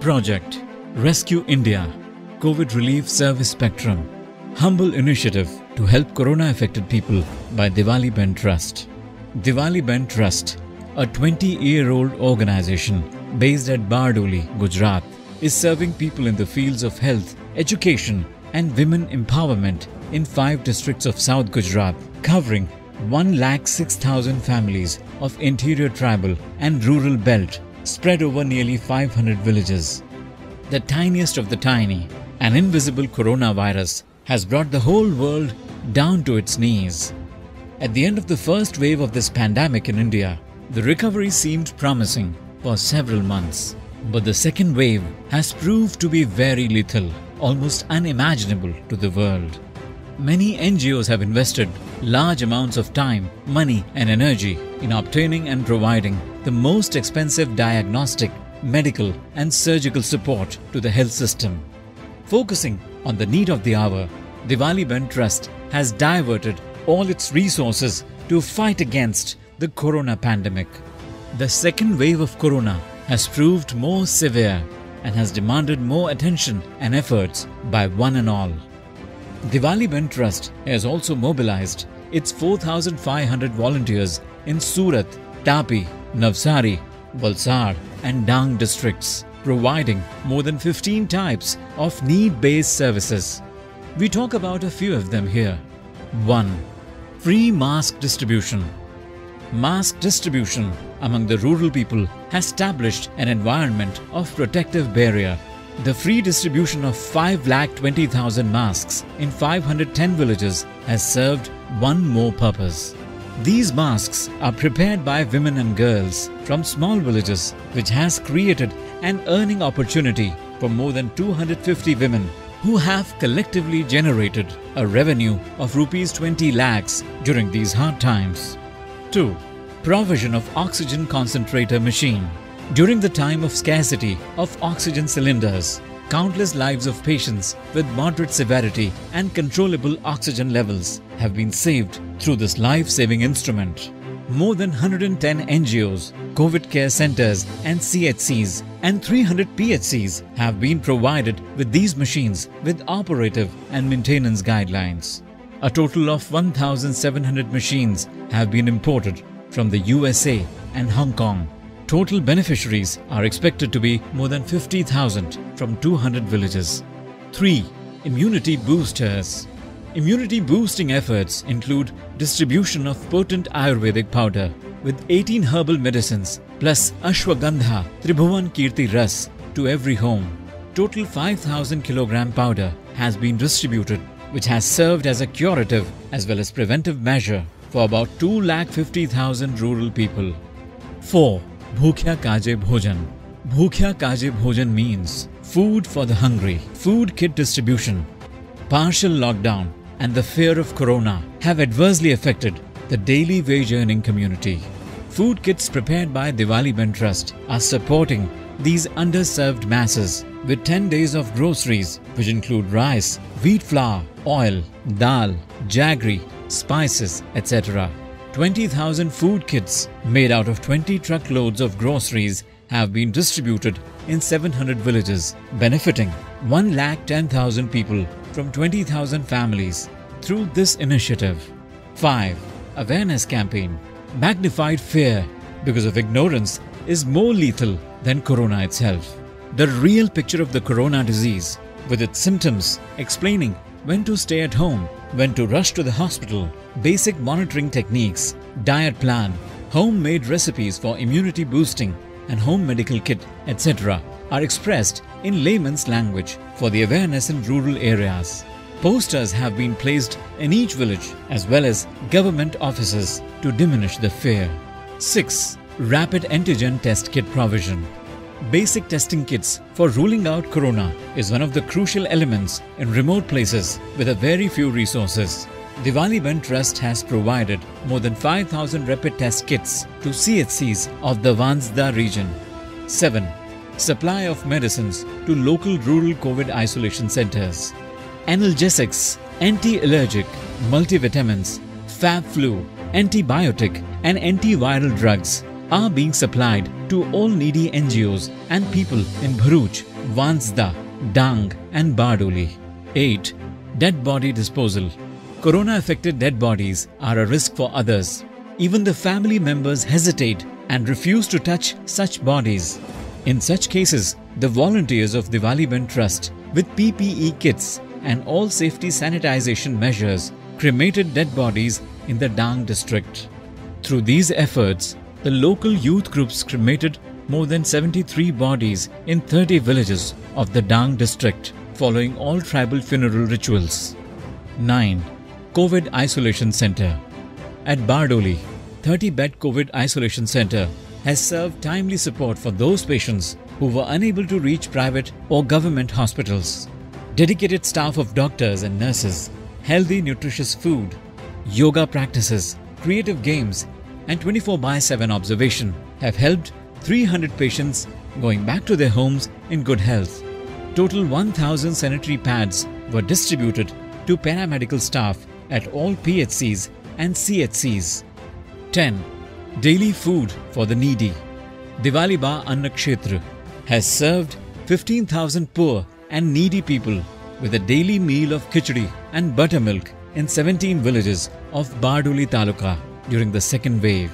Project Rescue India COVID Relief Service Spectrum Humble initiative to help Corona-affected people by Diwali Ben Trust. Diwali Ben Trust, a 20-year-old organization based at Bardoli, Gujarat, is serving people in the fields of health, education and women empowerment in 5 districts of South Gujarat, covering 106,000 families of interior tribal and rural belt spread over nearly 500 villages. The tiniest of the tiny, an invisible coronavirus, has brought the whole world down to its knees. At the end of the first wave of this pandemic in India, the recovery seemed promising for several months. But the second wave has proved to be very lethal, almost unimaginable to the world. Many NGOs have invested large amounts of time, money and energy in obtaining and providing the most expensive diagnostic, medical and surgical support to the health system. Focusing on the need of the hour, Diwali Ben Trust has diverted all its resources to fight against the corona pandemic. The second wave of corona has proved more severe and has demanded more attention and efforts by one and all. Diwali Ben Trust has also mobilized its 4,500 volunteers in Surat, Tapi, Navsari, Valsad and Dang districts, providing more than 15 types of need-based services. We talk about a few of them here. 1. Free mask distribution. Mask distribution among the rural people has established an environment of protective barrier. The free distribution of 5,20,000 masks in 510 villages has served one more purpose. These masks are prepared by women and girls from small villages, which has created an earning opportunity for more than 250 women who have collectively generated a revenue of Rs 20 lakhs during these hard times. 2. Provision of oxygen concentrator machine. During the time of scarcity of oxygen cylinders, countless lives of patients with moderate severity and controllable oxygen levels have been saved through this life-saving instrument. More than 110 NGOs, COVID care centers and CHCs and 300 PHCs have been provided with these machines with operative and maintenance guidelines. A total of 1,700 machines have been imported from the USA and Hong Kong. Total beneficiaries are expected to be more than 50,000 from 200 villages. 3. Immunity boosters. Immunity boosting efforts include distribution of potent Ayurvedic powder with 18 herbal medicines plus Ashwagandha Tribhuvan Kirti Ras to every home. Total 5,000 kg powder has been distributed, which has served as a curative as well as preventive measure for about 250,000 rural people. 4. Bhukhya Kaje Bhojan. Bhukhya Kaje Bhojan means food for the hungry. Food kit distribution, partial lockdown and the fear of corona have adversely affected the daily wage earning community. Food kits prepared by Diwali Ben Trust are supporting these underserved masses with 10 days of groceries, which include rice, wheat flour, oil, dal, jaggery, spices, etc. 20,000 food kits made out of 20 truckloads of groceries have been distributed in 700 villages, benefiting 110,000 people from 20,000 families through this initiative. 5. Awareness campaign. Magnified fear because of ignorance is more lethal than corona itself. The real picture of the corona disease, with its symptoms, explaining when to stay at home, when to rush to the hospital, basic monitoring techniques, diet plan, homemade recipes for immunity boosting and home medical kit, etc. are expressed in layman's language for the awareness in rural areas. Posters have been placed in each village as well as government offices to diminish the fear. 6. Rapid antigen test kit provision. Basic testing kits for ruling out corona is one of the crucial elements in remote places with a very few resources. Diwali Ben Trust has provided more than 5,000 rapid test kits to CHCs of the Vansda region. 7. Supply of medicines to local rural COVID isolation centers. Analgesics, anti-allergic, multivitamins, Fab-Flu, antibiotic and antiviral drugs are being supplied to all needy NGOs and people in Bharuch, Vansda, Dang and Bardoli. 8. Dead body disposal. Corona-affected dead bodies are a risk for others. Even the family members hesitate and refuse to touch such bodies. In such cases, the volunteers of Diwali Band Trust, with PPE kits and all safety sanitization measures, cremated dead bodies in the Dang district. Through these efforts, the local youth groups cremated more than 73 bodies in 30 villages of the Dang district, following all tribal funeral rituals. 9. COVID Isolation Center. At Bardoli, 30-bed COVID Isolation Center has served timely support for those patients who were unable to reach private or government hospitals. Dedicated staff of doctors and nurses, healthy nutritious food, yoga practices, creative games and 24/7 observation have helped 300 patients going back to their homes in good health. Total 1,000 sanitary pads were distributed to paramedical staff at all PHCs and CHCs. 10. Daily food for the needy. Diwali Ba Anna Kshetra has served 15,000 poor and needy people with a daily meal of khichdi and buttermilk in 17 villages of Bardoli Taluka during the second wave.